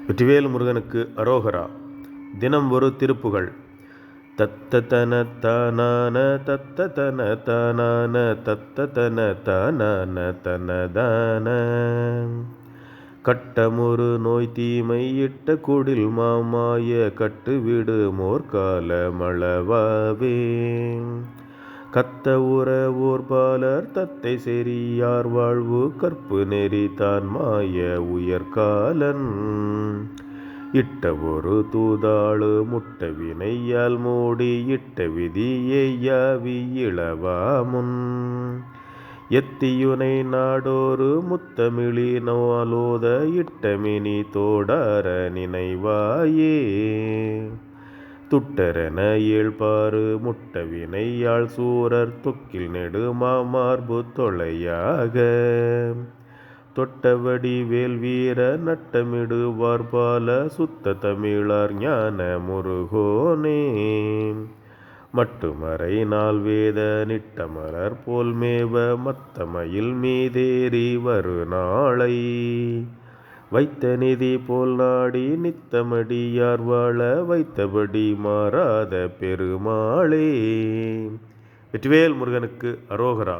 வெற்றிவேல் முருகனுக்கு அரோகரா. தினம் ஒரு திருப்புகழ். தத்தன தானான தத்தன தானான தத்தன தானான தனதான கட்டமுறு நோய் தீமை இட்ட குடில் மாமாய கட்டுவிடு மோர்கால மளவாவே கத்த உற ஓர் பாலர் தத்தை செறியார் வாழ்வு கற்பு நெறி தான் மாய உயர்காலன் இட்ட ஒரு தூதாளு முட்ட வினையால் மூடி இட்ட விதியையாவி இளவாமுன் எத்தியுனை நாடோறு முத்தமிழி நோலோத இட்டமினி தோடார நினைவாயே துட்டரென ஏழ்பாறு முட்ட வினையாள் சூரர் தொக்கில் நெடுமா மார்பு தொலையாக தொட்டவடி வேல்வீர நட்டமிடுவார் பால சுத்த தமிழார் ஞான முருகோனே மட்டுமறை நாள் வேத நிட்டமலர் போல் மேவ மத்தமயில் மீதேறி வரு நாளை வைத்த நிதி போல் நாடி நித்தமடியார் வாழ வைத்தபடி மாறாத பெருமாளே. வெற்றிவேல் முருகனுக்கு அரோகரா.